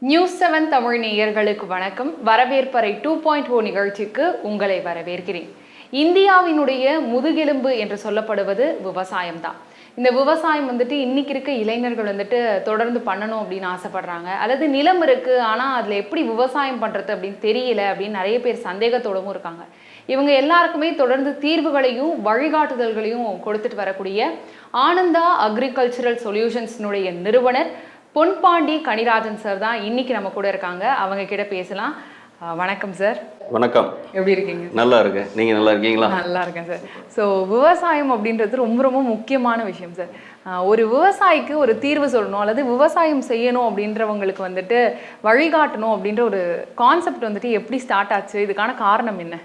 நியூஸ்7 தமிழ் நேயர்களுக்கு வணக்கம். வரவேற்பறை 2.0 நிகழ்ச்சிக்கு உங்களை வரவேற்கிறேன். இந்தியாவினுடைய முதுகெலும்பு என்று சொல்லப்படுவது விவசாயம் தான். இந்த விவசாயம் இன்னைக்கு இருக்க இளைஞர்கள் தொடர்ந்து பண்ணணும் அப்படின்னு ஆசைப்படுறாங்க. அல்லது நிலம் இருக்கு, ஆனால் அதில் எப்படி விவசாயம் பண்ணுறது அப்படின்னு தெரியல அப்படின்னு நிறைய பேர் சந்தேகத்தோடவும் இருக்காங்க. இவங்க எல்லாருக்குமே தொடர்ந்து தீர்வுகளையும் வழிகாட்டுதல்களையும் கொடுத்துட்டு வரக்கூடிய ஆனந்தா அக்ரிகல்ச்சரல் சொல்யூஷன்ஸ்னுடைய நிறுவனர் பொன்பாண்டி கனிராஜன் சார் தான் இன்னைக்கு நம்ம கூட இருக்காங்க. அவங்க கிட்ட பேசலாம். வணக்கம் சார். வணக்கம். எப்படி இருக்கீங்க? நல்லா இருக்கேன். நீங்கள் நல்லா இருக்கீங்களா? நல்லா இருக்கேன் சார். ஸோ விவசாயம் அப்படின்றது ரொம்ப ரொம்ப முக்கியமான விஷயம் சார். ஒரு விவசாயிக்கு ஒரு தீர்வு சொல்லணும் அல்லது விவசாயம் செய்யணும் அப்படின்றவங்களுக்கு வழிகாட்டணும் அப்படின்ற ஒரு கான்செப்ட் எப்படி ஸ்டார்ட் ஆச்சு? இதுக்கான காரணம் என்ன?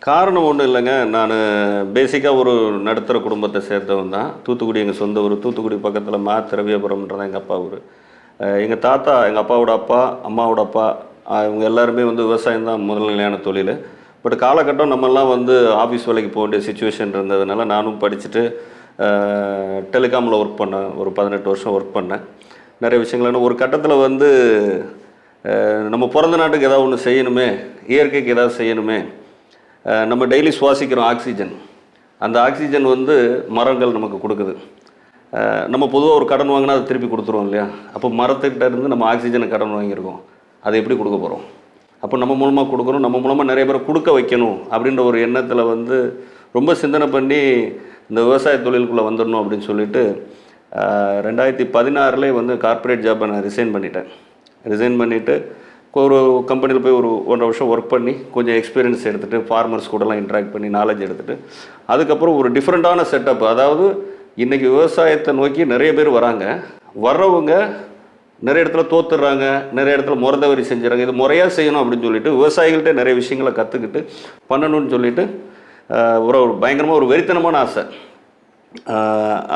காரணம் ஒன்றும் இல்லைங்க. நான் பேசிக்காக ஒரு நடுத்தர குடும்பத்தை சேர்ந்தவன் தான். தூத்துக்குடி எங்கள் சொந்த ஊர். தூத்துக்குடி பக்கத்தில் திரவியபுரம்ன்றதான் எங்கள் அப்பா ஊர். எங்கள் தாத்தா, எங்கள் அப்பாவோட அப்பா, அம்மாவோட அப்பா, இவங்க எல்லாருமே விவசாயம் தான் முதல் நிலையான தொழில். பட் காலகட்டம் நம்மெல்லாம் ஆஃபீஸ் வேலைக்கு போக வேண்டிய சுச்சுவேஷன் இருந்ததுனால நானும் படிச்சுட்டு டெலிகாமில் ஒர்க் பண்ணேன். ஒரு 18 வருஷம் ஒர்க் பண்ணேன். நிறைய விஷயங்கள் ஒரு கட்டத்தில் நம்ம பிறந்த நாட்டுக்கு ஏதாவது ஒன்று செய்யணுமே, இயற்கைக்கு ஏதாவது செய்யணுமே. நம்ம டெய்லி சுவாசிக்கிறோம் ஆக்சிஜன். அந்த ஆக்சிஜன் மரங்கள் நமக்கு கொடுக்குது. நம்ம பொதுவாக ஒரு கடன் வாங்கினா அதை திருப்பி கொடுத்துருவோம் இல்லையா? அப்போ மரத்துக்கிட்ட இருந்து நம்ம ஆக்சிஜனை கடன் வாங்கியிருக்கோம். அதை எப்படி கொடுக்க போகிறோம்? அப்போ நம்ம மூலமாக கொடுக்கணும், நம்ம மூலமாக நிறைய பேரை கொடுக்க வைக்கணும் அப்படின்ற ஒரு எண்ணத்தில் ரொம்ப சிந்தனை பண்ணி இந்த விவசாய தொழிலுக்குள்ளே வந்துடணும் அப்படின்னு சொல்லிட்டு 2016 கார்ப்பரேட் ஜாப்பை நான் ரிசைன் பண்ணிவிட்டு ஒரு கம்பெனியில் போய் ஒரு 1.5 வருஷம் ஒர்க் பண்ணி கொஞ்சம் எக்ஸ்பீரியன்ஸ் எடுத்துகிட்டு ஃபார்மர்ஸ் கூடலாம் இன்ட்ராக்ட் பண்ணி நாலேஜ் எடுத்துகிட்டு அதுக்கப்புறம் ஒரு டிஃப்ரெண்ட்டான செட்டப். அதாவது இன்றைக்கி விவசாயத்தை நோக்கி நிறைய பேர் வர்றவங்க நிறைய இடத்துல தோத்துடுறாங்க, நிறைய இடத்துல முறதவரி செஞ்சுறாங்க. இது முறையாக செய்யணும் அப்படின்னு சொல்லிட்டு விவசாயிகள்கிட்ட நிறைய விஷயங்களை கற்றுக்கிட்டு பண்ணணும்னு சொல்லிட்டு ஒரு பயங்கரமாக ஒரு வெறித்தனமான ஆசை.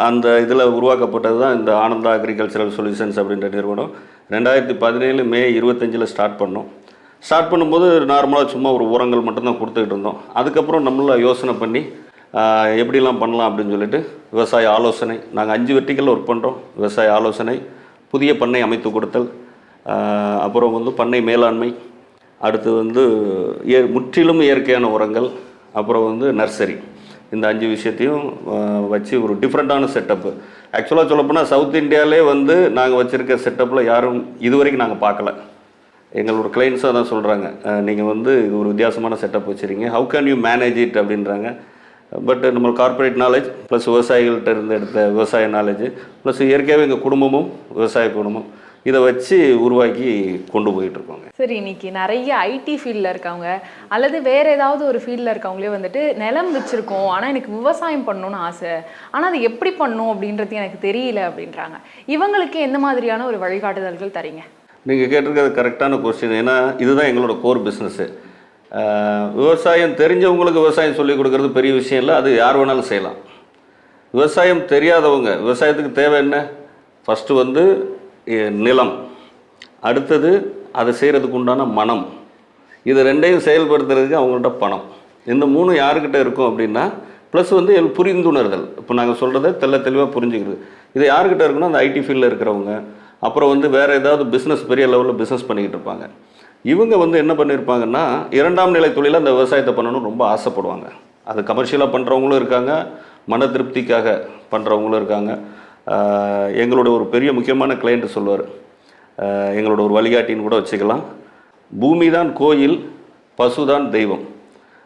அந்த இதில் உருவாக்கப்பட்டது தான் இந்த ஆனந்தா அக்ரிகல்ச்சரல் சொல்யூஷன்ஸ் அப்படின்ற நிறுவனம். 2017 மே 25 ஸ்டார்ட் பண்ணும்போது நார்மலாக சும்மா ஒரு உரங்கள் மட்டும்தான் கொடுத்துக்கிட்டு இருந்தோம். அதுக்கப்புறம் நம்மள யோசனை பண்ணி எப்படிலாம் பண்ணலாம் அப்படின்னு சொல்லிட்டு விவசாய ஆலோசனை, நாங்கள் 5 வெர்டிக்கல் ஒர்க் பண்ணுறோம். விவசாய ஆலோசனை, புதிய பண்ணை அமைத்து கொடுத்தல், அப்புறம் பண்ணை மேலாண்மை, அடுத்து முற்றிலும் இயற்கையான உரங்கள், அப்புறம் நர்சரி. இந்த 5 விஷயத்தையும் வச்சு ஒரு டிஃப்ரெண்ட்டான செட்டப்பு. ஆக்சுவலாக சொல்லப்போனால் சவுத் இந்தியாவிலே நாங்கள் வச்சுருக்க செட்டப்பில் யாரும் இதுவரைக்கும் நாங்கள் பார்க்கல. எங்களோட கிளைண்ட்ஸும் அதான் சொல்கிறாங்க, நீங்கள் இது ஒரு வித்தியாசமான செட்டப் வச்சுருக்கீங்க, how can you manage it அப்படின்றாங்க. பட் நம்ம கார்ப்பரேட் நாலேஜ் ப்ளஸ் விவசாயிகள்கிட்ட இருந்து எடுத்த விவசாய நாலேஜ் ப்ளஸ் இயற்கையாகவே எங்கள் குடும்பமும் விவசாய குடும்பம் இதை வச்சு உருவாக்கி கொண்டு போயிட்டுருக்கோங்க. சரி, இன்னைக்கு நிறைய ஐடி ஃபீல்டில் இருக்கவங்க அல்லது வேறு ஏதாவது ஒரு ஃபீல்டில் இருக்கவங்களே நிலம் வச்சுருக்கோம், ஆனால் எனக்கு விவசாயம் பண்ணணும்னு ஆசை, ஆனால் அது எப்படி பண்ணணும் அப்படின்றது எனக்கு தெரியல அப்படின்றாங்க. இவங்களுக்கு எந்த மாதிரியான ஒரு வழிகாட்டுதல்கள் தரீங்க? நீங்கள் கேட்டிருக்கிறது கரெக்டான கொஸ்டின். ஏன்னா இதுதான் எங்களோட கோர் பிஸ்னஸ்ஸு. விவசாயம் தெரிஞ்சவங்களுக்கு விவசாயம் சொல்லிக் கொடுக்குறது பெரிய விஷயம் இல்லை, அது யார் வேணாலும் செய்யலாம். விவசாயம் தெரியாதவங்க, விவசாயத்துக்கு தேவை என்ன? ஃபஸ்ட்டு நிலம், அடுத்தது அதை செய்கிறதுக்கு உண்டான மனம், இது ரெண்டையும் செயல்படுத்துறதுக்கு அவங்கள்ட்ட பணம். இந்த 3 யாருக்கிட்ட இருக்கும் அப்படின்னா ப்ளஸ் புரிந்துணர்தல். இப்போ நாங்கள் சொல்கிறத தெளிவாக புரிஞ்சுக்கிறது. இது யாருக்கிட்ட இருக்குன்னா அந்த ஐடி ஃபீல்டில் இருக்கிறவங்க, அப்புறம் வேறு ஏதாவது பிஸ்னஸ் பெரிய லெவலில் பிஸ்னஸ் பண்ணிக்கிட்டு இருப்பாங்க. இவங்க என்ன பண்ணியிருப்பாங்கன்னா 2ஆம் நிலை தொழில் அந்த விவசாயத்தை பண்ணணும்னு ரொம்ப ஆசைப்படுவாங்க. அது கமர்ஷியலாக பண்ணுறவங்களும் இருக்காங்க, மன திருப்திக்காக பண்ணுறவங்களும் இருக்காங்க. எங்களோட ஒரு பெரிய முக்கியமான கிளைண்ட் சொல்லுவார், எங்களோட ஒரு வழிகாட்டின்னு கூட வச்சுக்கலாம், பூமி தான் கோயில், பசு தான் தெய்வம்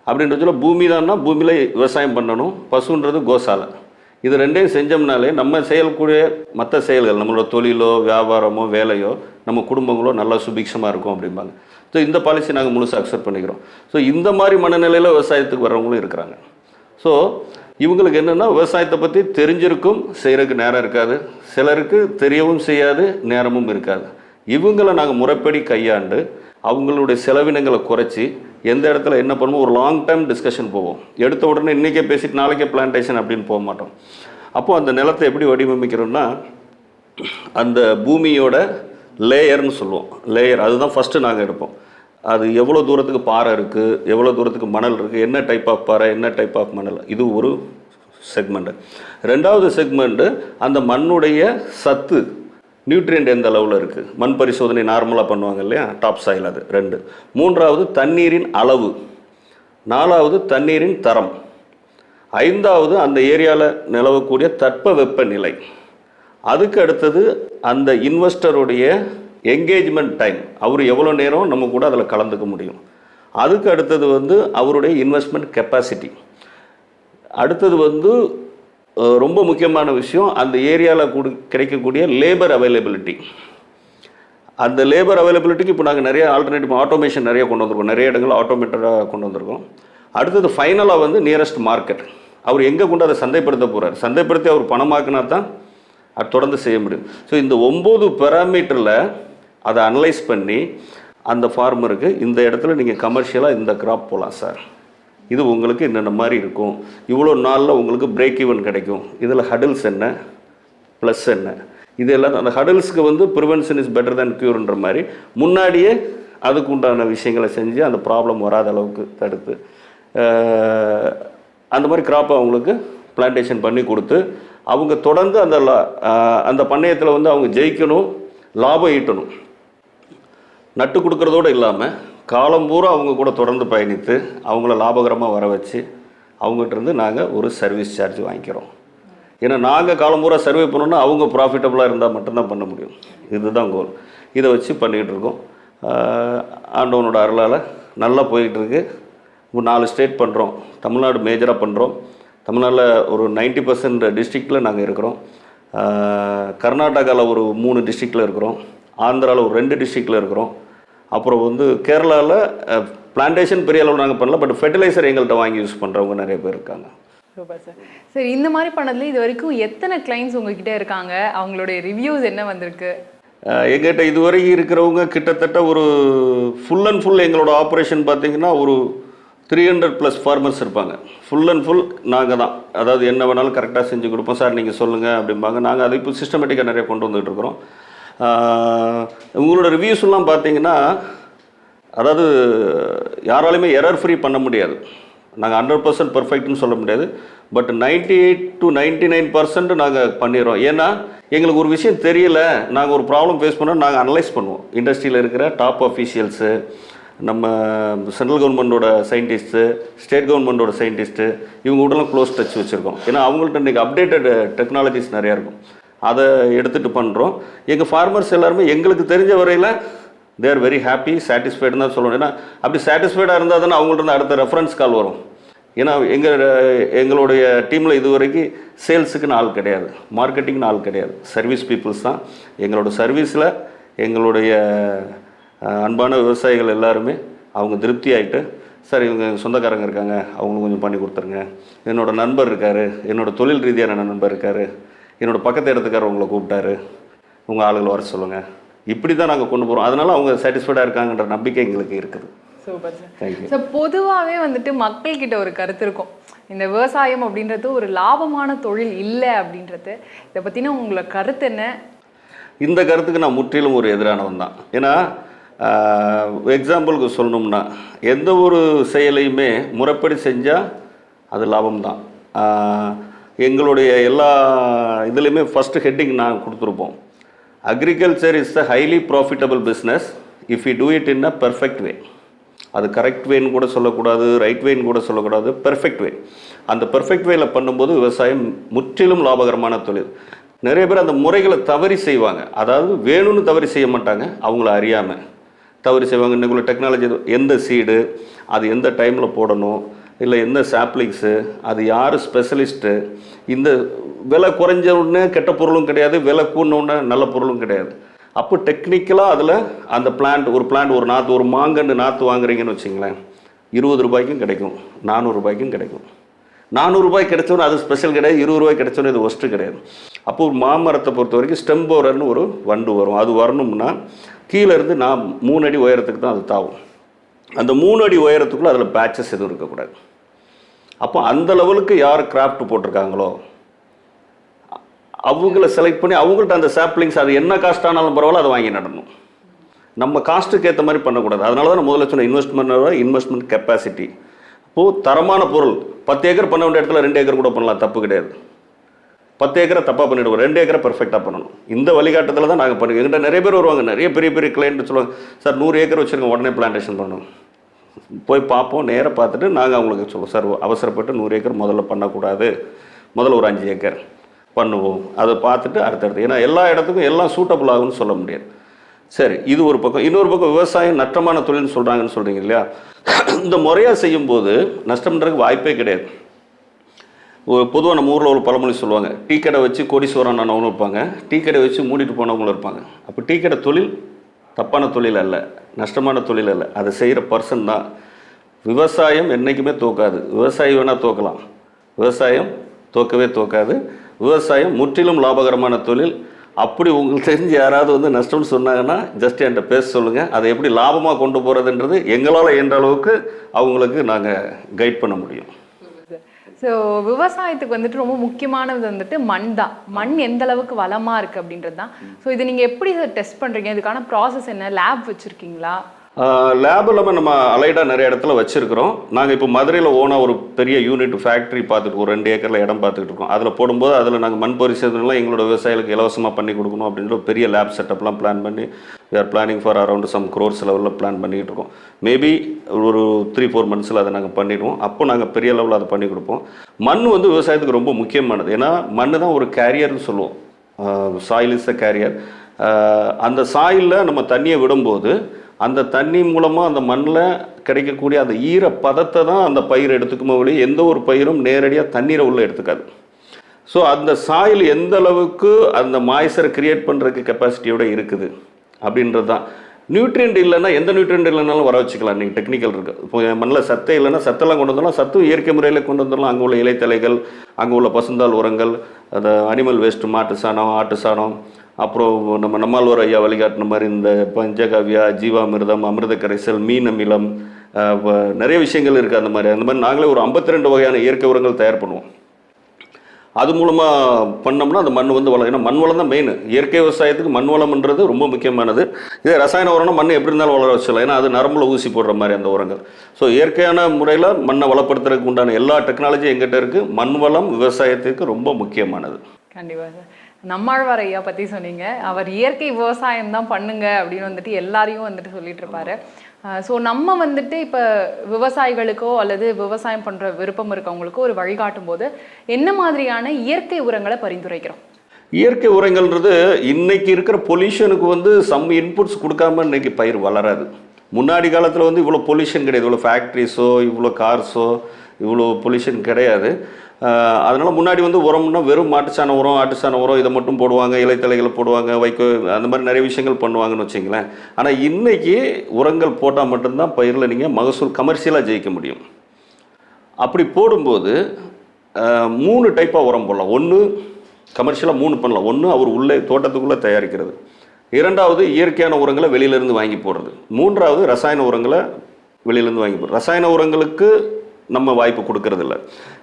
அப்படின்ற சொல்ல. பூமி தான்னா பூமியில் விவசாயம் பண்ணணும், பசுன்றது கோசாலை. இது ரெண்டையும் செஞ்சோம்னாலே நம்ம செய்யக்கூடிய மற்ற செயல்கள், நம்மளோட தொழிலோ வியாபாரமோ வேலையோ நம்ம குடும்பங்களோ நல்லா சுபிக்ஷமாக இருக்கும் அப்படிம்பாங்க. ஸோ இந்த பாலிசி நாங்கள் முழுசாக அக்செப்ட் பண்ணிக்கிறோம். ஸோ இந்த மாதிரி மனநிலையில் விவசாயத்துக்கு வர்றவங்களும் இருக்கிறாங்க. ஸோ இவங்களுக்கு என்னென்னா விவசாயத்தை பற்றி தெரிஞ்சிருக்கும், செய்கிறதுக்கு நேரம் இருக்காது, சிலருக்கு தெரியவும் செய்யாது, நேரமும் இருக்காது. இவங்களை நாங்கள் முறைப்படி கையாண்டு அவங்களுடைய செலவினங்களை குறைச்சி எந்த இடத்துல என்ன பண்ணுவோம், ஒரு லாங் டைம் டிஸ்கஷன் போவோம். எடுத்த உடனே இன்றைக்கே பேசிட்டு நாளைக்கே பிளான்டேஷன் அப்படின்னு போக மாட்டோம். அப்போது அந்த நிலத்தை எப்படி வடிவமைக்கிறோம்னா அந்த பூமியோட லேயர்னு சொல்லுவோம். லேயர் அதுதான் ஃபஸ்ட்டு நாங்கள் எடுப்போம். அது எவ்வளோ தூரத்துக்கு பாறை இருக்குது, எவ்வளோ தூரத்துக்கு மணல் இருக்குது, என்ன டைப் ஆஃப் பாறை, என்ன டைப் ஆஃப் மணல், இது ஒரு செக்மெண்ட்டு. 2வது செக்மெண்ட்டு அந்த மண்ணுடைய சத்து, நியூட்ரியன்ட் எந்த அளவில் இருக்குது, மண் பரிசோதனை நார்மலாக பண்ணுவாங்க இல்லையா, டாப் சாயில், அது 2. 3வது தண்ணீரின் அளவு. 4வது தண்ணீரின் தரம். 5வது அந்த ஏரியாவில் நிலவக்கூடிய தட்பவெப்ப நிலை. அதுக்கு அடுத்தது அந்த இன்வெஸ்டருடைய என்கேஜ்மெண்ட் டைம், அவர் எவ்வளோ நேரம் நம்ம கூட அதில் கலந்துக்க முடியும். அதுக்கு அடுத்தது அவருடைய இன்வெஸ்ட்மெண்ட் கெப்பாசிட்டி. அடுத்தது ரொம்ப முக்கியமான விஷயம், அந்த ஏரியாவில் கிடைக்கக்கூடிய லேபர் அவைலபிலிட்டி. அந்த லேபர் அவைலபிலிட்டிக்கு இப்போ நாங்கள் நிறைய ஆல்டர்னேட்டிவ் ஆட்டோமேஷன் நிறைய கொண்டு வந்திருக்கோம், நிறைய இடங்கள் ஆட்டோமேட்டடாக கொண்டு வந்திருக்கோம். அடுத்தது ஃபைனலாக நியரஸ்ட் மார்க்கெட். அவர் எங்கே கொண்டு அதை சந்தைப்படுத்த போகிறார், சந்தைப்படுத்தி அவர் பணமாக்கினா தான் அது தொடர்ந்து செய்ய முடியும். ஸோ இந்த 9 பேராமீட்டரில் அதை அனலைஸ் பண்ணி அந்த ஃபார்மருக்கு இந்த இடத்துல நீங்கள் கமர்ஷியலாக இந்த கிராப் போகலாம் சார், இது உங்களுக்கு என்னென்ன மாதிரி இருக்கும், இவ்வளோ நாளில் உங்களுக்கு பிரேக் ஈவன் கிடைக்கும், இதில் ஹடில்ஸ் என்ன, ப்ளஸ் என்ன, இது எல்லாம் அந்த ஹடில்ஸுக்கு ப்ரிவென்ஷன் இஸ் பெட்டர் தேன் க்யூர்ன்ற மாதிரி முன்னாடியே அதுக்கு உண்டான விஷயங்களை செஞ்சு அந்த ப்ராப்ளம் வராத அளவுக்கு தடுத்து அந்த மாதிரி கிராப்பை அவங்களுக்கு பிளான்டேஷன் பண்ணி கொடுத்து அவங்க தொடர்ந்து அந்த பண்ணையத்தில் அவங்க ஜெயிக்கணும், லாபம் ஈட்டணும். நட்டு கொடுக்குறதோடு இல்லாமல் காலம் பூரா அவங்க கூட தொடர்ந்து பயணித்து அவங்கள லாபகரமாக வர வச்சு அவங்ககிட்டருந்து நாங்கள் ஒரு சர்வீஸ் சார்ஜ் வாங்கிக்கிறோம். ஏன்னா நாங்கள் காலம் பூரா சர்வே பண்ணோன்னா அவங்க ப்ராஃபிட்டபுளாக இருந்தால் மட்டும்தான் பண்ண முடியும். இதுதான் கோல். இதை வச்சு பண்ணிக்கிட்டு இருக்கோம். ஆண்டவனோட அருளால் நல்லா போயிட்டுருக்கு. இப்போ 4 ஸ்டேட் பண்ணுறோம், தமிழ்நாடு மேஜராக பண்ணுறோம். தமிழ்நாட்டில் ஒரு 90% டிஸ்ட்ரிக்டில் நாங்கள் இருக்கிறோம். கர்நாடகாவில் ஒரு 3 டிஸ்ட்ரிக்டில் இருக்கிறோம். ஆந்திராவில் ஒரு 2 டிஸ்ட்ரிக்டில் இருக்கிறோம். அப்புறம் கேரளாவில் பிளான்டேஷன் பெரிய அளவில் நாங்கள் பண்ணல, பட் ஃபெர்டிலைசர் எங்கள்கிட்ட வாங்கி யூஸ் பண்ணுறவங்க நிறைய பேர் இருக்காங்க. Super sir. சரி, இந்த மாதிரி பண்ணதுல இது வரைக்கும் எத்தனை கிளைண்ட்ஸ் உங்ககிட்ட இருக்காங்க, அவங்களுடைய ரிவ்யூஸ் என்ன வந்திருக்கு? எங்கிட்ட இதுவரைக்கும் இருக்கிறவங்க கிட்டத்தட்ட ஒரு ஃபுல் அண்ட் ஃபுல் எங்களோட ஆப்ரேஷன் பார்த்திங்கன்னா ஒரு 300+ ஃபார்மர்ஸ் இருப்பாங்க. ஃபுல் அண்ட் ஃபுல் நாங்கள் தான், அதாவது என்ன வேணாலும் கரெக்டாக செஞ்சு கொடுப்போம் சார், நீங்கள் சொல்லுங்கள் அப்படிம்பாங்க. நாங்கள் அதை இப்போ சிஸ்டமேட்டிக்காக நிறைய கொண்டு வந்துகிட்டு இருக்கிறோம். உங்களோட ரிவ்யூஸ்லாம் பார்த்தீங்கன்னா, அதாவது யாராலையுமே எரர் ஃப்ரீ பண்ண முடியாது. நாங்கள் 100% பர்ஃபெக்ட்னு சொல்ல முடியாது, பட் 98 to 99% நாங்கள் பண்ணிடுறோம். ஏன்னா எங்களுக்கு ஒரு விஷயம் தெரியல, நாங்கள் ஒரு ப்ராப்ளம் ஃபேஸ் பண்ணோம், நாங்கள் அனலைஸ் பண்ணுவோம். இண்டஸ்ட்ரியில் இருக்கிற டாப் அஃபீஷியல்ஸு, நம்ம சென்ட்ரல் கவர்மெண்ட்டோட சயின்டிஸ்ட்டு, ஸ்டேட் கவர்மெண்ட்டோட சயின்டிஸ்ட்டு, இவங்க கூடலாம் க்ளோஸ் டச் வச்சுருக்கோம். ஏன்னா அவங்கள்ட்ட இன்றைக்கி அப்டேட்டட் டெக்னாலஜிஸ் நிறையா இருக்கும், அதை எடுத்துகிட்டு பண்ணுறோம். எங்கள் ஃபார்மர்ஸ் எல்லாருமே எங்களுக்கு தெரிஞ்ச வரையில் தே ஆர் வெரி ஹாப்பி, சாட்டிஸ்ஃபைடுன்னு தான் சொல்லணும். ஏன்னா அப்படி சாட்டிஸ்ஃபைடாக இருந்தால் தானே அவங்கள்ட்ட அடுத்த ரெஃபரன்ஸ் கால் வரும். ஏன்னா எங்களுடைய டீமில் இது வரைக்கும் சேல்ஸுக்குன்னு ஆள் கிடையாது, மார்க்கெட்டிங்னு ஆள் கிடையாது, சர்வீஸ் பீப்புள்ஸ் தான். எங்களோட சர்வீஸில் எங்களுடைய அன்பான விவசாயிகள் எல்லாருமே அவங்க திருப்தி ஆகிட்டு, சார் இவங்க சொந்தக்காரங்க இருக்காங்க, அவங்களுக்கு கொஞ்சம் பண்ணி கொடுத்துருங்க, என்னோடய நண்பர் இருக்கார், என்னோடய தொழில் ரீதியான நண்பர் இருக்கார், என்னோடய பக்கத்து இடத்துக்காரர் உங்களை கூப்பிட்டாரு, உங்கள் ஆளுகளை வர சொல்லுங்கள், இப்படி தான் நாங்கள் கொண்டு போகிறோம். அதனால் அவங்க சாட்டிஸ்ஃபைடாக இருக்காங்கன்ற நம்பிக்கை எங்களுக்கு இருக்குது. Super sir. Thank you sir. பொதுவாகவே மக்கள்கிட்ட ஒரு கருத்து இருக்கும், இந்த விவசாயம் அப்படின்றது ஒரு லாபமான தொழில் இல்லை அப்படின்றது. இதை பற்றின உங்களோட கருத்து என்ன? இந்த கருத்துக்கு நான் முற்றிலும் ஒரு எதிரானவன் தான். ஏன்னா எக்ஸாம்பிளுக்கு சொல்லணும்னா, எந்த ஒரு செயலையுமே முறைப்படி செஞ்சால் அது லாபம்தான். எங்களுடைய எல்லா இதுலேயுமே ஃபஸ்ட்டு ஹெட்டிங் நான் கொடுத்துருப்போம், agriculture is the highly profitable business if you do it in a perfect way. அது கரெக்ட் வேன்னு கூட சொல்லக்கூடாது, ரைட் வேன்னு கூட சொல்லக்கூடாது, பெர்ஃபெக்ட் வே. அந்த பெர்ஃபெக்ட் வேல பண்ணும்போது விவசாயம் முற்றிலும் லாபகரமான தொழில். நிறைய பேர் அந்த முறைகளை தவறி செய்வாங்க, அதாவது வேணும்னு தவறி செய்ய மாட்டாங்க, அவங்கள அறியாமல் தவறி செய்வாங்க. இன்னைக்குள்ள டெக்னாலஜி, எந்த சீடு அது எந்த டைமில் போடணும், இல்லை எந்த சாப்ளிங்ஸு, அது யார் ஸ்பெஷலிஸ்ட்டு, இந்த விலை குறைஞ்ச உடனே கெட்ட பொருளும் கிடையாது, விலை கூடின உடனே நல்ல பொருளும் கிடையாது. அப்போ டெக்னிக்கலாக அதில் அந்த ஒரு நாற்று, ஒரு மாங்கன்று நாற்று வாங்குறீங்கன்னு வச்சிங்களேன், 20 ரூபாய்க்கும் கிடைக்கும், 400 ரூபாய்க்கும் கிடைக்கும். 400 ரூபாய் கிடைச்சோன்னு அது ஸ்பெஷல் கிடையாது, 20 ரூபாய் கிடைச்சோன்னு இது ஒஸ்ட்டு கிடையாது. அப்போ ஒரு மாமரத்தை பொறுத்த வரைக்கும் ஸ்டெம் போரர்னு ஒரு வண்டு வரும். அது வரணும்னா கீழேருந்து 3 அடி உயரத்துக்கு தான் அது தாவும். அந்த 3 அடி உயரத்துக்குள்ளே அதில் பேட்சஸ் எதுவும் இருக்கக்கூடாது. அப்போ அந்த லெவலுக்கு யார் கிராஃப்ட் போட்டிருக்காங்களோ அவங்கள செலக்ட் பண்ணி அவங்கள்ட்ட அந்த சாப்ளிங்ஸ் அது என்ன காஸ்ட் ஆனாலும் பரவாயில்ல அதை வாங்கி நடணும். நம்ம காஸ்ட்டுக்கு ஏற்ற மாதிரி பண்ணக்கூடாது. அதனால தான் நான் முதல்ல சொன்ன இன்வெஸ்ட்மெண்ட் கெப்பாசிட்டி. இப்போது தரமான பொருள் 10 ஏக்கர் பண்ண வேண்டிய இடத்துல 2 ஏக்கர் கூட பண்ணலாம், தப்பு கிடையாது. 10 ஏக்கரை தப்பாக பண்ணிவிடுவோம், 2 ஏக்கரை பெர்ஃபெக்டாக பண்ணணும். இந்த வழிகாட்டுதல் தான் நாங்கள் பண்ணுவோம். எங்கிட்ட நிறைய பேர் வருவாங்க, நிறைய பெரிய பெரிய கிளைண்ட் சொல்லுவாங்க, சார் 100 ஏக்கர் வச்சுருக்கோம், உடனே பிளான்டேஷன் பண்ணணும். போய் பார்ப்போம், நேராக பார்த்துட்டு நாங்கள் அவங்களுக்கு சொல்லுவோம், சார் அவசரப்பட்டு 100 ஏக்கர் முதல்ல பண்ணக்கூடாது, முதல்ல ஒரு 5 ஏக்கர் பண்ணுவோம், அதை பார்த்துட்டு அடுத்தடுத்து. ஏன்னா எல்லா இடத்துக்கும் எல்லாம் சூட்டபுள் ஆகும்னு சொல்ல முடியாது. சரி, இது ஒரு பக்கம். இன்னொரு பக்கம் விவசாயம் நஷ்டமான தொழில்னு சொல்கிறாங்கன்னு சொல்கிறீங்க இல்லையா? இந்த முறையாக செய்யும்போது நஷ்டம்ன்றதுக்கு வாய்ப்பே கிடையாது. பொதுவாக நம்ம ஊரில் ஒரு பழமொழி சொல்லுவாங்க, டீ கடை வச்சு கோடீஸ்வரன் ஆனவங்களும் இருப்பாங்க, டீ கடை வச்சு மூடிட்டு போனவங்களும் இருப்பாங்க. அப்போ டீ கடை தொழில் தப்பான தொழில் அல்ல, நஷ்டமான தொழில் அல்ல, அதை செய்கிற பர்சன் தான். விவசாயம் என்றைக்குமே தோக்காது. விவசாயி வேணால் தோக்கலாம், விவசாயம் தோக்கவே தோக்காது. விவசாயம் முற்றிலும் லாபகரமான தொழில். அப்படி உங்களுக்கு தெரிஞ்சு யாராவது வந்து நஷ்டம்னு சொன்னாங்கன்னா ஜஸ்ட் என்கிட்ட பேச சொல்லுங்கள். அதை எப்படி லாபமாக கொண்டு போகிறதுன்றது எங்களால் இயன்ற அளவுக்கு அவங்களுக்கு நாங்கள் கைட் பண்ண முடியும். ஸோ விவசாயத்துக்கு வந்துட்டு ரொம்ப முக்கியமானது வந்துட்டு மண் தான். மண் எந்த அளவுக்கு வளமாக இருக்குது அப்படின்றது தான். ஸோ இது நீங்கள் எப்படி டெஸ்ட் பண்ணுறீங்க? இதுக்கான ப்ராசஸ் என்ன? லேப் வச்சுருக்கீங்களா? லேப் இல்லாமல் நம்ம அலைடாக நிறைய இடத்துல வச்சுருக்கிறோம். நாங்கள் இப்போ மதுரையில் ஓனாக ஒரு பெரிய யூனிட் ஃபேக்ட்ரி பார்த்துட்டு ஒரு 2 ஏக்கரில் இடம் பார்த்துட்டு இருக்கோம். அதில் போடும்போது அதில் நாங்கள் மண் பரிசோதனைலாம் எங்களோட விவசாயிகளுக்கு இலவசமாக பண்ணி கொடுக்கணும் அப்படின்ற ஒரு பெரிய லேப் செட்டப்லாம் பிளான் பண்ணி we are planning for around some crores லெவலில் பிளான் பண்ணிக்கிட்டு இருக்கோம். மேபி ஒரு 3-4 மந்த்ஸில் அதை நாங்கள் பண்ணிவிடுவோம். அப்போ நாங்கள் பெரிய லெவலில் அதை பண்ணி கொடுப்போம். மண் வந்து விவசாயத்துக்கு ரொம்ப முக்கியமானது. ஏன்னா மண் தான் ஒரு கேரியர்னு சொல்லுவோம். Soil is a carrier. அந்த சாயிலில் நம்ம தண்ணியை விடும்போது அந்த தண்ணி மூலமாக அந்த மண்ணில் கிடைக்கக்கூடிய அந்த ஈர பதத்தை தான் அந்த பயிர் எடுத்துக்குமோ வழி எந்த ஒரு பயிரும் நேரடியாக தண்ணீரை உள்ளே எடுத்துக்காது. ஸோ அந்த சாயில் எந்த அளவுக்கு அந்த மாய்ச்சரை கிரியேட் பண்ணுறதுக்கு கெப்பாசிட்டியோடு இருக்குது அப்படின்றது தான். நியூட்ரியன்ட் இல்லைன்னா எந்த நியூட்ரியன்ட் இல்லைனாலும் வர வச்சுக்கலாம். நீங்கள் டெக்னிக்கல் இருக்குது. இப்போ மண்ணில் சத்தே இல்லைன்னா சத்தெல்லாம் கொண்டு வந்துடலாம், சத்தும் இயற்கை முறையில் கொண்டு வந்துடலாம். அங்கே உள்ள இலைத்தலைகள், அங்கே உள்ள பசுந்தாள் உரங்கள், அந்த அனிமல் வேஸ்ட்டு, மாட்டு சாணம், ஆட்டு சாணம், அப்புறம் நம்மாழ்வார் ஐயா வழிகாட்டின மாதிரி இந்த பஞ்சகவ்யா, ஜீவாமிர்தம், அமிர்த கரைசல், மீன் அமிலம், நிறைய விஷயங்கள் இருக்குது. அந்த மாதிரி நாங்களே ஒரு 52 வகையான இயற்கை உரங்கள் தயார் பண்ணுவோம். அது மூலமாக பண்ணோம்னா அந்த மண் வந்து வளம். ஏன்னா மண் வளம் தான் மெயின். இயற்கை விவசாயத்துக்கு மண் வளம்ன்றது ரொம்ப முக்கியமானது. இதே ரசாயன உரம்னா மண் எப்படி இருந்தாலும் வளர வச்சிடலாம். ஏன்னா அது நரம்புல ஊசி போடுற மாதிரி அந்த உரங்கள். ஸோ இயற்கையான முறையில் மண்ணை வளப்படுத்துறதுக்கு உண்டான எல்லா டெக்னாலஜியும் எங்கிட்ட இருக்குது. மண் வளம் விவசாயத்துக்கு ரொம்ப முக்கியமானது. கண்டிப்பாக சார். நம்மாழ்வார் ஐயா பற்றி சொன்னீங்க. அவர் இயற்கை விவசாயம் தான் பண்ணுங்க அப்படின்னு வந்துட்டு எல்லாரையும் வந்துட்டு சொல்லிட்டு இருப்பாரு. ஸோ நம்ம வந்துட்டு இப்போ விவசாயிகளுக்கோ அல்லது விவசாயம் பண்ணுற விருப்பம் இருக்கவங்களுக்கோ ஒரு வழிகாட்டும் போது என்ன மாதிரியான இயற்கை உரங்களை பரிந்துரைக்கிறோம்? இயற்கை உரங்கள்ன்றது இன்னைக்கு இருக்கிற பொல்யூஷனுக்கு வந்து சம் இன்புட்ஸ் கொடுக்காம இன்னைக்கு பயிர் வளராது. முன்னாடி காலத்தில் வந்து இவ்வளோ பொல்யூஷன் கிடையாது. இவ்வளோ ஃபேக்ட்ரிஸோ இவ்வளோ கார்ஸோ இவ்வளோ பொல்யூஷன் கிடையாது. அதனால் முன்னாடி வந்து உரம்னா வெறும் மாட்டுச்சாண உரம், ஆட்டுச்சாண உரம் இதை மட்டும் போடுவாங்க, இலைத்தலைகளை போடுவாங்க, வைக்கோ, அந்த மாதிரி நிறைய விஷயங்கள் பண்ணுவாங்கன்னு வச்சிங்களேன். ஆனால் இன்றைக்கி உரங்கள் போட்டால் மட்டும்தான் பயிரில் நீங்கள் மகசூல் கமர்ஷியலாக ஜெயிக்க முடியும். அப்படி போடும்போது 3 டைப்பாக உரம் போடலாம். ஒன்று கமர்ஷியலாக 3 பண்ணலாம். ஒன்று அவர் உள்ளே தோட்டத்துக்குள்ளே தயாரிக்கிறது, 2வது இயற்கையான உரங்களை வெளியிலேருந்து வாங்கி போடுறது, 3வது ரசாயன உரங்களை வெளியிலேருந்து வாங்கி போடுறது. ரசாயன உரங்களுக்கு நம்ம வாய்ப்பு கொடுக்கறதில்ல.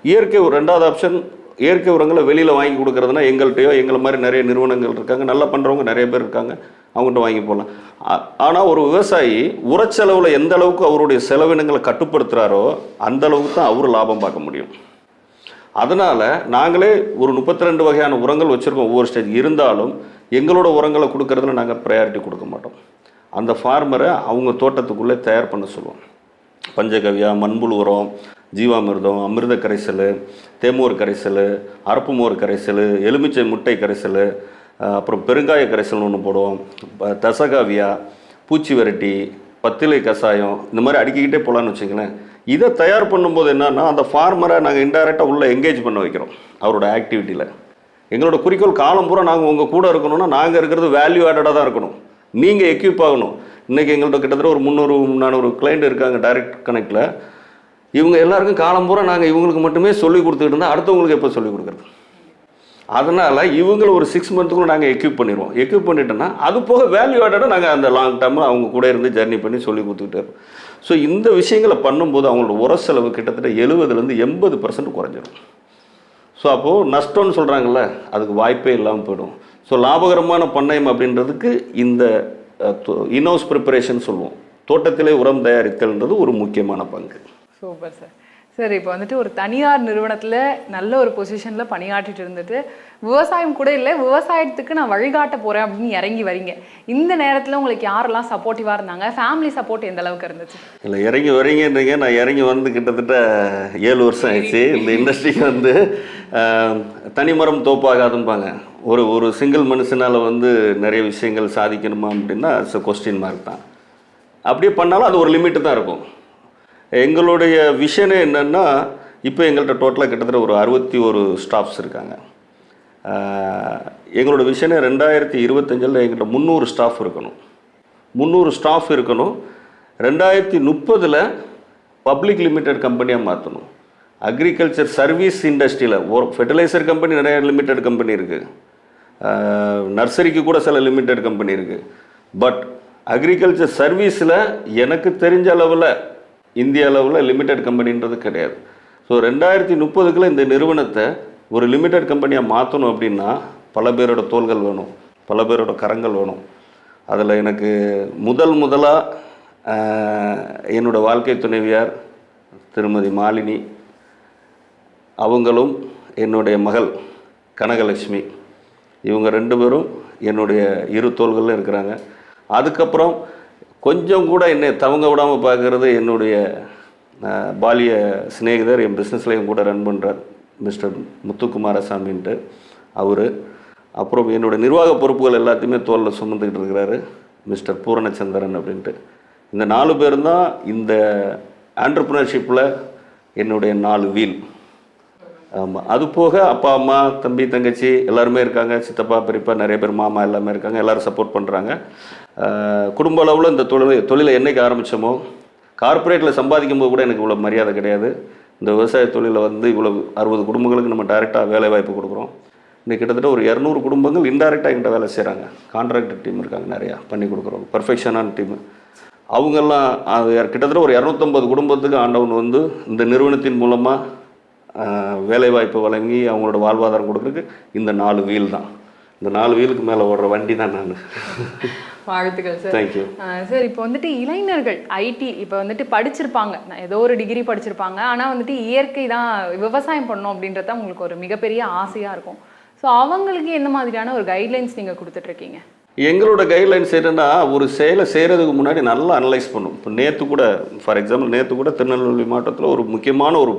இயற்கை 2வது ஆப்ஷன். இயற்கை உரங்களை வெளியில் வாங்கி கொடுக்குறதுனா எங்கள்கிட்டயோ எங்களை மாதிரி நிறைய நிறுவனங்கள் இருக்காங்க, நல்லா பண்ணுறவங்க நிறைய பேர் இருக்காங்க, அவங்ககிட்ட வாங்கி போடலாம். ஆனால் ஒரு விவசாயி உரச்செலவில் எந்த அளவுக்கு அவருடைய செலவினங்களை கட்டுப்படுத்துகிறாரோ அந்த அளவுக்கு தான் அவர் லாபம் பார்க்க முடியும். அதனால் நாங்களே ஒரு 32 வகையான உரங்கள் வச்சுருக்கோம் ஒவ்வொரு ஸ்டேஜ். இருந்தாலும் எங்களோட உரங்களை கொடுக்கறதுல நாங்கள் ப்ரையாரிட்டி கொடுக்க மாட்டோம். அந்த ஃபார்மரை அவங்க தோட்டத்துக்குள்ளே தயார் பண்ண சொல்லுவோம். பஞ்சகவ்யா, மண்புழு உரம், ஜீவாமிர்தம், அமிர்த கரைசல், தேமோர் கரைசல், அரப்புமோர் கரைசல், எலுமிச்சை முட்டை கரைசல், அப்புறம் பெருங்காய கரைசல்னு ஒன்று போடுவோம், தசகாவியா, பூச்சி விரட்டி, பத்திலை கஷாயம், இந்த மாதிரி அடிக்கிக்கிட்டே போகலான்னு வச்சுங்களேன். இதை தயார் பண்ணும்போது என்னன்னா அந்த ஃபார்மரை நாங்கள் இன்டைரக்டாக உள்ளே எங்கேஜ் பண்ண வைக்கிறோம் அவரோட ஆக்டிவிட்டியில். எங்களோட குறிக்கோள் காலம் பூரா நாங்கள் உங்கள் கூட இருக்கணும்னா நாங்கள் இருக்கிறது வேல்யூ ஆடடாக தான் இருக்கணும், நீங்கள் எக்யூப் ஆகணும். இன்றைக்கி எங்கள்கிட்ட கிட்டத்தட்ட ஒரு 300-400 கிளைண்ட் இருக்காங்க டைரக்ட் கனெக்டில். இவங்க எல்லாருக்கும் காலம் பூரா நாங்கள் இவங்களுக்கு மட்டுமே சொல்லிக் கொடுத்துக்கிட்டு இருந்தால் அடுத்தவங்களுக்கு எப்போ சொல்லிக் கொடுக்குறது? அதனால் இவங்களை ஒரு 6 மந்த்துக்குள்ள நாங்கள் எக்யூப் பண்ணிடுவோம். எக்யூப் பண்ணிட்டோன்னா அது போக வேல்யூ ஆடடாக நாங்கள் அந்த லாங் டேர்மில் அவங்க கூட இருந்து ஜர்னி பண்ணி சொல்லி கொடுத்துக்கிட்டே இருப்போம். ஸோ இந்த விஷயங்களை பண்ணும்போது அவங்களோட உர செலவு கிட்டத்தட்ட 70-80% குறைஞ்சிடும். ஸோ அப்போது நஷ்டம்னு சொல்கிறாங்கல்ல, அதுக்கு வாய்ப்பே இல்லாமல் போயிடும். ஸோ லாபகரமான பண்ணையம் அப்படின்றதுக்கு இந்த இன்ஹவுஸ் ப்ரிப்பரேஷன் சொல்லுவோம், தோட்டத்திலே உரம் தயாரித்தல்ன்றது ஒரு முக்கியமான பங்கு. Super sir. சார் இப்போ வந்துட்டு ஒரு தனியார் நிறுவனத்தில் நல்ல ஒரு பொசிஷனில் பணியாற்றிட்டு இருந்துட்டு விவசாயம் கூட இல்லை, விவசாயத்துக்கு நான் வழிகாட்ட போகிறேன் அப்படின்னு இறங்கி வரீங்க. இந்த நேரத்தில் உங்களுக்கு யாரெல்லாம் சப்போர்ட்டிவாக இருந்தாங்க? ஃபேமிலி சப்போர்ட் எந்த அளவுக்கு இருந்துச்சு? இல்லை, இறங்கி வரீங்கன்றீங்க. நான் இறங்கி வந்து கிட்டத்தட்ட 7 வருஷம் ஆயிடுச்சு. இந்த இண்டஸ்ட்ரிக்கு வந்து தனிமரம் தோப்பாகாதும்பாங்க. ஒரு சிங்கிள் மனுஷனால் வந்து நிறைய விஷயங்கள் சாதிக்கணுமா அப்படின்னா கொஸ்டின் மார்க் தான். அப்படியே பண்ணாலும் அது ஒரு லிமிட்டு தான் இருக்கும். எங்களுடைய விஷனே என்னென்னா, இப்போ எங்கள்கிட்ட டோட்டலாக கிட்டத்தட்ட ஒரு 61 ஸ்டாஃப்ஸ் இருக்காங்க. எங்களோட விஷனே 2025 எங்கிட்ட 300 ஸ்டாஃப் இருக்கணும். 300 ஸ்டாஃப் இருக்கணும். 2030 பப்ளிக் லிமிடெட் கம்பெனியாக மாற்றணும். அக்ரிகல்ச்சர் சர்வீஸ் இண்டஸ்ட்ரியில் ஒரு ஃபெர்டிலைசர் கம்பெனி நிறைய லிமிடெட் கம்பெனி இருக்குது, நர்சரிக்கு கூட சில லிமிடெட் கம்பெனி இருக்குது. பட் அக்ரிகல்ச்சர் சர்வீஸில் எனக்கு தெரிஞ்ச அளவில் இந்திய அளவில் லிமிடெட் கம்பெனின்றது கிடையாது. ஸோ 2030 இந்த நிறுவனத்தை ஒரு லிமிடெட் கம்பெனியாக மாற்றணும் அப்படின்னா பல பேரோட தோள்கள் வேணும், பல பேரோட கரங்கள் வேணும். அதில் எனக்கு முதலாக என்னோடய வாழ்க்கை துணைவியார் திருமதி மாலினி, அவங்களும் என்னுடைய மகள் கனகலட்சுமி, இவங்க 2 பேரும் என்னுடைய இரு தோள்களில் இருக்கிறாங்க. அதுக்கப்புறம் கொஞ்சம் கூட என்னை தவங்க விடாமல் பார்க்குறது என்னுடைய பாலிய சிநேகிதர், என் பிஸ்னஸ்லையும் கூட ரன் பண்ணுறார், மிஸ்டர் முத்துக்குமாரசாமின்ட்டு அவர். அப்புறம் என்னோடய நிர்வாக பொறுப்புகள் எல்லாத்தையுமே தோளில் சுமந்துக்கிட்டு இருக்கிறாரு மிஸ்டர் பூரணச்சந்திரன் அப்படின்ட்டு. இந்த 4 பேர் தான் இந்த ஆண்டர்ப்ரனர்ஷிப்பில் என்னுடைய 4 வீல். ஆமாம், அது போக அப்பா அம்மா தம்பி தங்கச்சி எல்லாருமே இருக்காங்க, சித்தப்பா பெரியப்பா நிறைய பேர் மாமா எல்லாமே இருக்காங்க, எல்லோரும் சப்போர்ட் பண்ணுறாங்க. குடும்ப அளவில் இந்த தொழிலை என்றைக்கு ஆரம்பித்தோமோ, கார்ப்பரேட்டில் சம்பாதிக்கும் போது கூட எனக்கு இவ்வளோ மரியாதை கிடையாது. இந்த விவசாய தொழிலில் வந்து இவ்வளோ 60 குடும்பங்களுக்கு நம்ம டைரெக்டாக வேலை வாய்ப்பு கொடுக்குறோம். இன்றைக்கி கிட்டத்தட்ட ஒரு 200 குடும்பங்கள் இன்டைரக்டாக என்கிட்ட வேலை செய்கிறாங்க. கான்ட்ராக்டர் டீம் இருக்காங்க, நிறையா பண்ணி கொடுக்குறோம், பர்ஃபெக்ஷனான டீமு. அவங்கெல்லாம் கிட்டத்தட்ட ஒரு 250 குடும்பத்துக்கு ஆண்டவன் வந்து இந்த நிறுவனத்தின் மூலமாக வேலைவாய்ப்பு வழங்கி அவங்களோட வாழ்வாதாரம் கொடுக்குறதுக்கு இந்த 4 வீல் தான். இந்த 4 வீலுக்கு மேலே ஓடுற வண்டி தான் நான். வாழ்த்துக்கள் சார். Thank you sir. இப்போ வந்துட்டு இளைஞர்கள் ஐடி இப்போ வந்துட்டு படிச்சிருப்பாங்க, ஏதோ ஒரு டிகிரி படிச்சிருப்பாங்க, ஆனால் வந்துட்டு இயற்கை தான் விவசாயம் பண்ணணும் அப்படின்றத உங்களுக்கு ஒரு மிகப்பெரிய ஆசையாக இருக்கும். ஸோ அவங்களுக்கு எந்த மாதிரியான ஒரு கைட்லைன்ஸ் நீங்கள் கொடுத்துட்ருக்கீங்க? எங்களோட கைட்லைன்ஸ் என்னென்னா, ஒரு செயலை செய்கிறதுக்கு முன்னாடி நல்லா அனலைஸ் பண்ணும். இப்போ நேற்று கூட ஃபார் எக்ஸாம்பிள் திருநெல்வேலி மாவட்டத்தில் ஒரு முக்கியமான ஒரு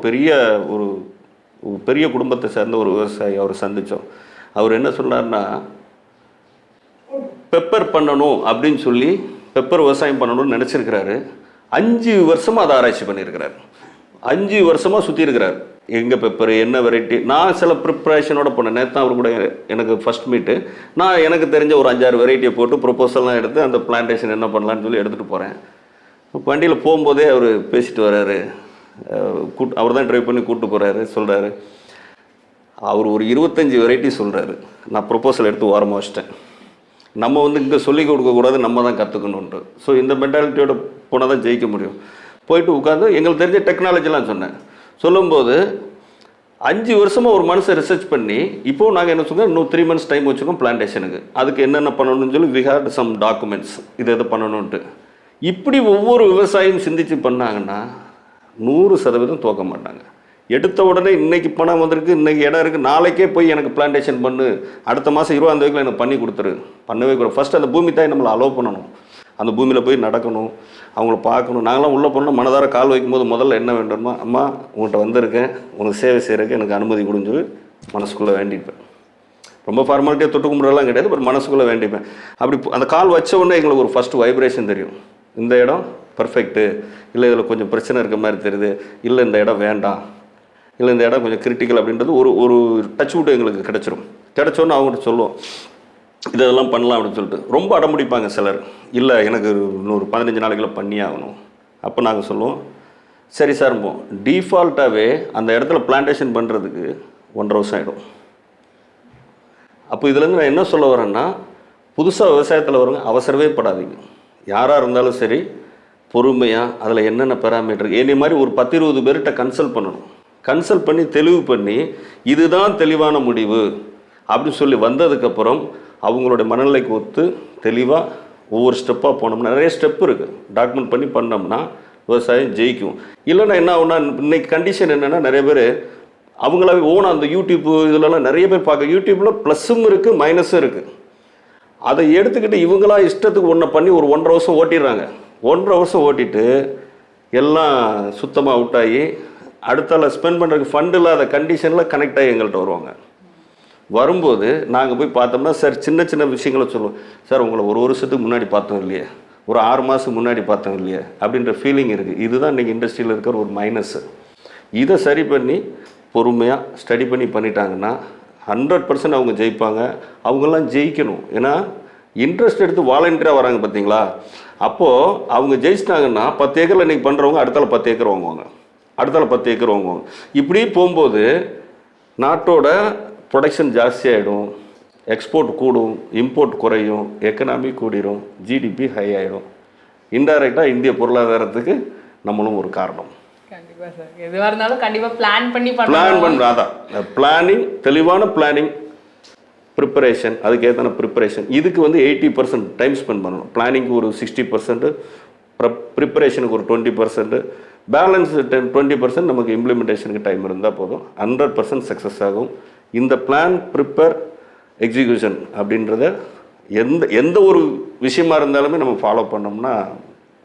பெரிய குடும்பத்தை சேர்ந்த ஒரு விவசாயி அவர் சந்தித்தோம். அவர் என்ன சொன்னார்னா, பெப்பர் பண்ணணும் அப்படின்னு சொல்லி பெப்பர் விவசாயம் பண்ணணும்னு நினச்சிருக்கிறாரு. 5 வருஷமாக அதை ஆராய்ச்சி பண்ணியிருக்கிறார். 5 வருஷமாக சுற்றி இருக்கிறார். எங்கே பெப்பர் என்ன வெரைட்டி. நான் சில ப்ரிப்ரேஷனோட போனேன். நேற்று அவர் கூட எனக்கு ஃபஸ்ட் மீட்டு. நான் எனக்கு தெரிஞ்ச ஒரு 5-6 வெரைட்டியை போட்டு ப்ரொப்போசல்லாம் எடுத்து அந்த பிளான்டேஷன் என்ன பண்ணலான்னு சொல்லி எடுத்துகிட்டு போகிறேன். வண்டியில் போகும்போதே அவர் பேசிட்டு வர்றாரு. அவர் தான் ட்ரைவ் பண்ணி கூப்பிட்டு போகிறாரு. சொல்கிறாரு, அவர் ஒரு 25 வெரைட்டி சொல்கிறாரு. நான் ப்ரொப்போசல் எடுத்து ஓரமாக வச்சிட்டேன். நம்ம வந்து இங்கே சொல்லிக் கொடுக்கக்கூடாது, நம்ம தான் கற்றுக்கணுன்ட்டு. ஸோ இந்த மென்டாலிட்டியோட போனால் தான் ஜெயிக்க முடியும். போயிட்டு உட்காந்து எங்களுக்கு தெரிஞ்ச டெக்னாலஜிலாம் சொன்னேன். சொல்லும்போது 5 வருஷமாக ஒரு மனுஷன் ரிசர்ச் பண்ணி இப்போது நாங்கள் என்ன சொல்லுங்கள், இன்னும் 3 months டைம் வச்சுக்கோம் பிளான்டேஷனுக்கு. அதுக்கு என்னென்ன பண்ணணும்னு சொல்லி வி ஹேட் சம் டாக்குமெண்ட்ஸ், இது பண்ணணுன்ட்டு. இப்படி ஒவ்வொரு விவசாயியும் சிந்தித்து பண்ணாங்கன்னா 100% தோக்க மாட்டாங்க. எடுத்த உடனே இன்றைக்கி பணம் வந்திருக்கு, இன்றைக்கி இடம் இருக்குது, நாளைக்கே போய் எனக்கு பிளான்டேஷன் பண்ணு, அடுத்த மாதம் 20 எனக்கு பண்ணி கொடுத்துரு, பண்ணவே கூட. ஃபஸ்ட்டு அந்த பூமி தாய் நம்மளை அலோவ் பண்ணணும். அந்த பூமியில் போய் நடக்கணும், அவங்கள பார்க்கணும். நாங்களாம் உள்ளே போனோம், மனதார கால் வைக்கும்போது முதல்ல என்ன வேண்டுமா, அம்மா உங்கள்கிட்ட வந்திருக்கேன், உனக்கு சேவை செய்கிறதுக்கு எனக்கு அனுமதி கொடுஞ்சு மனசுக்குள்ளே வேண்டிப்பேன். ரொம்ப ஃபார்மாலிட்டியாக தொட்டு கும்பிட்றலாம் கிடையாது, பட் மனசுக்குள்ளே வேண்டிப்பேன். அப்படி அந்த கால் வச்ச உடனே எங்களுக்கு ஒரு ஃபஸ்ட்டு வைப்ரேஷன் தெரியும். இந்த இடம் பர்ஃபெக்ட்டு, இல்லை இதில் கொஞ்சம் பிரச்சனை இருக்க மாதிரி தெரியுது, இல்லை இந்த இடம் வேண்டாம், இல்லை இந்த இடம் கொஞ்சம் கிரிட்டிக்கல் அப்படின்றது ஒரு டச் விட்டு எங்களுக்கு கிடச்சிரும். கிடச்சோன்னு அவங்ககிட்ட சொல்லுவோம், இதெல்லாம் பண்ணலாம் அப்படின்னு சொல்லிட்டு. ரொம்ப அடம்பிடிப்பாங்க சிலர், இல்லை எனக்கு இன்னொரு 15 நாளைக்குள்ள பண்ணி ஆகணும். அப்போ நாங்கள் சொல்லுவோம், சரி சார், டீஃபால்ட்டாகவே அந்த இடத்துல பிளான்டேஷன் பண்ணுறதுக்கு 1.5 வருஷம் ஆகிடும். அப்போ இதுலேருந்து நான் என்ன சொல்ல வரேன்னா, புதுசாக விவசாயத்தில் வரவங்க அவசரவே படாதீங்க. யாராக இருந்தாலும் சரி, பொறுமையாக அதில் என்னென்ன பேராமீட்டர், என்னை மாதிரி ஒரு 10-20 பேர்கிட்ட கன்சல்ட் பண்ணணும். கன்சல்ட் பண்ணி தெளிவு பண்ணி இதுதான் தெளிவான முடிவு அப்படின்னு சொல்லி வந்ததுக்கப்புறம் அவங்களோட மனநிலைக்கு ஒத்து தெளிவாக ஒவ்வொரு ஸ்டெப்பாக போனோம்னா, நிறைய ஸ்டெப் இருக்குது, டாக்குமெண்ட் பண்ணி பண்ணோம்னா விவசாயம் ஜெயிக்கும். இல்லைன்னா என்ன ஆகுனா, இன்னைக்கு கண்டிஷன் என்னென்னா, நிறைய பேர் அவங்களாவே ஓனாக அந்த யூடியூப் இதுலலாம் நிறைய பேர் பார்க்க, யூடியூப்பில் ப்ளஸ்ஸும் இருக்குது மைனஸும் இருக்குது. அதை எடுத்துக்கிட்டு இவங்களா இஷ்டத்துக்கு ஒன்றை பண்ணி ஒரு 1.5 வருஷம் ஓட்டிடுறாங்க. 1.5 வருஷம் ஓட்டிட்டு எல்லாம் சுத்தமாக அவுட் ஆகி அடுத்தால ஸ்பெண்ட் பண்ணுறதுக்கு ஃபண்ட் இல்லாத கண்டிஷனில் கனெக்ட் ஆகி எங்கள்கிட்ட வருவாங்க. வரும்போது நாங்கள் போய் பார்த்தோம்னா, சார் சின்ன சின்ன விஷயங்களை சொல்லுவோம். சார் உங்களை 1 வருஷத்துக்கு முன்னாடி பார்த்தோம் இல்லையே, ஒரு 6 மாதத்துக்கு முன்னாடி பார்த்தோம் இல்லையே அப்படின்ற ஃபீலிங் இருக்குது. இதுதான் இன்றைக்கி இண்டஸ்ட்ரியில் இருக்கிற ஒரு மைனஸ்ஸு. இதை சரி பண்ணி பொறுமையாக ஸ்டடி பண்ணி பண்ணிட்டாங்கன்னா 100% அவங்க ஜெயிப்பாங்க. அவங்கெல்லாம் ஜெயிக்கணும். ஏன்னா இன்ட்ரெஸ்ட் எடுத்து வாலண்டியராக வராங்க பார்த்தீங்களா, அப்போது அவங்க ஜெயிச்சிட்டாங்கன்னா 10 ஏக்கரில் இன்றைக்கி பண்ணுறவங்க அடுத்தால 10 ஏக்கர் வாங்குவாங்க, அடுத்தால 10 ஏக்கர் வாங்குவாங்க. இப்படி போகும்போது நாட்டோட ப்ரொடக்ஷன் ஜாஸ்தியாகிடும், எக்ஸ்போர்ட் கூடும், இம்போர்ட் குறையும், எக்கனாமி கூடிடும், ஜிடிபி ஹை ஆகிடும். இன்டைரக்டாக இந்திய பொருளாதாரத்துக்கு நம்மளும் ஒரு காரணம். கண்டிப்பாக சார், எதுவாக இருந்தாலும் கண்டிப்பாக பிளான் பண்ணுறோம். அதான் பிளானிங், தெளிவான பிளானிங், ப்ரிப்பரேஷன், அதுக்கேற்றான ப்ரிப்பரேஷன். இதுக்கு வந்து 80% டைம் ஸ்பெண்ட் பண்ணணும். பிளானிங்க்கு ஒரு 60%, ப்ரிப்பரேஷனுக்கு ஒரு 20%, பேலன்ஸ் 20% நமக்கு இம்ப்ளிமெண்டேஷனுக்கு டைம் இருந்தால் போதும். 100% சக்ஸஸ் ஆகும். இந்த பிளான், ப்ரிப்பேர், எக்ஸிக்யூஷன் அப்படின்றத எந்த ஒரு விஷயமா இருந்தாலுமே நம்ம ஃபாலோ பண்ணோம்னா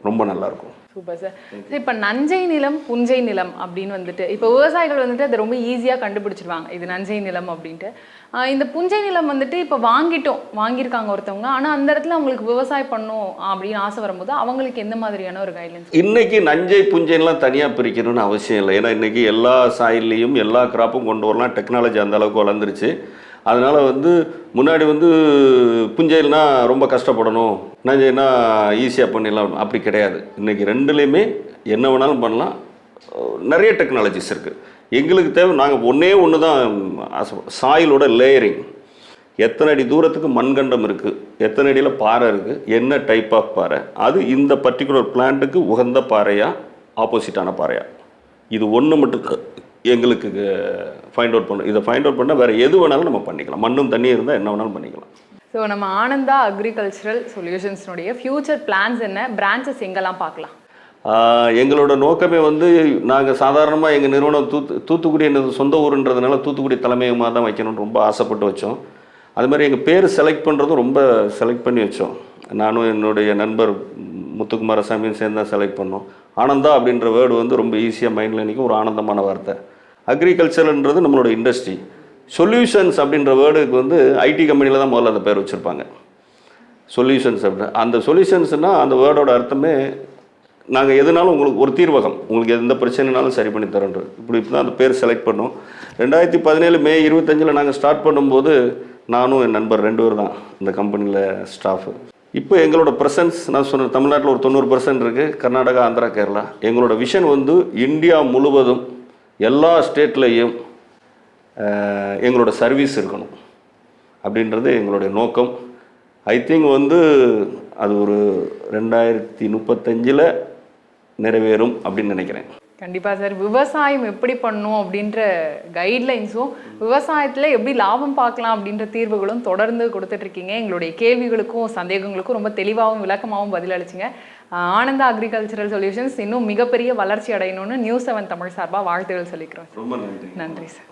ரொம்ப நல்லாயிருக்கும். Super sir. இப்போ நஞ்சை நிலம், புஞ்சை நிலம் அப்படின்னு வந்துட்டு இப்போ விவசாயிகள் வந்துட்டு அதை ரொம்ப ஈஸியாக கண்டுபிடிச்சிருவாங்க, இது நஞ்சை நிலம் அப்படின்ட்டு. இந்த புஞ்சை நிலம் வந்துட்டு இப்போ வாங்கியிருக்காங்க ஒருத்தவங்க, ஆனால் அந்த இடத்துல அவங்களுக்கு விவசாயம் பண்ணும் அப்படின்னு ஆசை வரும்போது அவங்களுக்கு எந்த மாதிரியான ஒரு கைட்லைன்ஸ்? இன்னைக்கு நஞ்சை புஞ்சைலாம் தனியாக பிரிக்கணும்னு அவசியம் இல்லை. ஏன்னா இன்னைக்கு எல்லா சாயிலையும் எல்லா கிராப்பும் கொண்டு வரலாம். டெக்னாலஜி அந்த அளவுக்கு வளர்ந்துருச்சு. அதனால் வந்து முன்னாடி வந்து புஞ்சைனா ரொம்ப கஷ்டப்படணும், நஞ்சைனா ஈஸியாக பண்ணிடலாம், அப்படி கிடையாது. இன்றைக்கி ரெண்டுலேயுமே என்ன வேணாலும் பண்ணலாம். நிறைய டெக்னாலஜிஸ் இருக்குது. எங்களுக்கு தேவை, நாங்கள் ஒன்று தான் சாயிலோட லேயரிங். எத்தனை அடி தூரத்துக்கு மண்கண்டம் இருக்குது, எத்தனை அடியில் பாறை இருக்குது, என்ன டைப் ஆஃப் பாறை, அது இந்த பர்டிகுலர் பிளான்ட்டுக்கு உகந்த பாறையா ஆப்போசிட்டான பாறையா, இது ஒன்று மட்டும் எங்களுக்கு ஃபைண்ட் அவுட் பண்ணணும். இதை ஃபைண்ட் அவுட் பண்ணால் வேறு எது வேணாலும் நம்ம பண்ணிக்கலாம். மண்ணும் தண்ணி இருந்தால் என்ன வேணாலும் பண்ணிக்கலாம். ஸோ நம்ம ஆனந்தா அக்ரிகல்ச்சரல் சொல்யூஷன்ஸ்னுடைய ஃபியூச்சர் பிளான்ஸ் என்ன, பிரான்ச்சஸ் எங்கெல்லாம் பார்க்கலாம்? எங்களோட நோக்கமே வந்து, நாங்கள் சாதாரணமாக எங்கள் நிறுவனம் தூத்துக்குடி என்னது சொந்த ஊருன்றதுனால தூத்துக்குடி தலைமையகமாக தான் வைக்கணும்னு ரொம்ப ஆசைப்பட்டு வச்சோம். அது மாதிரி எங்கள் பேர் செலக்ட் பண்ணுறதும் ரொம்ப செலக்ட் பண்ணி வச்சோம். நானும் என்னுடைய நண்பர் முத்துக்குமாரசாமியும் சேர்ந்து தான் செலக்ட் பண்ணோம். ஆனந்தா அப்படின்ற வேர்டு வந்து ரொம்ப ஈஸியாக மைண்டில் நிற்கும், ஒரு ஆனந்தமான வார்த்தை. அக்ரிகல்ச்சர்ன்றது நம்மளோட இண்டஸ்ட்ரி. சொல்யூஷன்ஸ் அப்படின்ற வேர்டுக்கு வந்து ஐடி கம்பெனியில் தான் முதல்ல அந்த பேர் வச்சுருப்பாங்க, சொல்யூஷன்ஸ் அப்படின்னு. அந்த சொல்யூஷன்ஸ்னால் அந்த வேர்டோட அர்த்தமே நாங்கள் எதுனாலும் உங்களுக்கு ஒரு தீர்வகம், உங்களுக்கு எந்த பிரச்சனைனாலும் சரி பண்ணி தரோன்றது. இப்படி தான் அந்த பேர் செலக்ட் பண்ணோம். 2017 மே 25 நாங்கள் ஸ்டார்ட் பண்ணும்போது நானும் என் நண்பர் 2 பேர் தான் இந்த கம்பெனியில் ஸ்டாஃபு. இப்போ எங்களோட ப்ரெசன்ஸ் நான் சொன்ன தமிழ்நாட்டில் ஒரு 90% இருக்குது, கர்நாடகா, ஆந்திரா, கேரளா. எங்களோட விஷன் வந்து இந்தியா முழுவதும் எல்லா ஸ்டேட்லேயும் எங்களோட சர்வீஸ் இருக்கணும் அப்படின்றது எங்களுடைய நோக்கம். ஐ திங்க் வந்து அது ஒரு 2035 நிறைவேறும் அப்படின்னு நினைக்கிறேன். கண்டிப்பாக சார். விவசாயம் எப்படி பண்ணணும் அப்படின்ற கைட்லைன்ஸும், விவசாயத்தில் எப்படி லாபம் பார்க்கலாம் அப்படின்ற தீர்வுகளும் தொடர்ந்து கொடுத்துட்ருக்கீங்க. எங்களுடைய கேள்விகளுக்கும் சந்தேகங்களுக்கும் ரொம்ப தெளிவாகவும் விளக்கமாகவும் பதிலளிச்சிங்க. ஆனந்தா அக்ரிகல்ச்சரல் சொல்யூஷன்ஸ் இன்னும் மிகப்பெரிய வளர்ச்சி அடையணும்னு நியூஸ் 7 தமிழ் சார்பாக வாழ்த்துகள் சொல்லிக்கிறோம். ரொம்ப நன்றி. நன்றி சார்.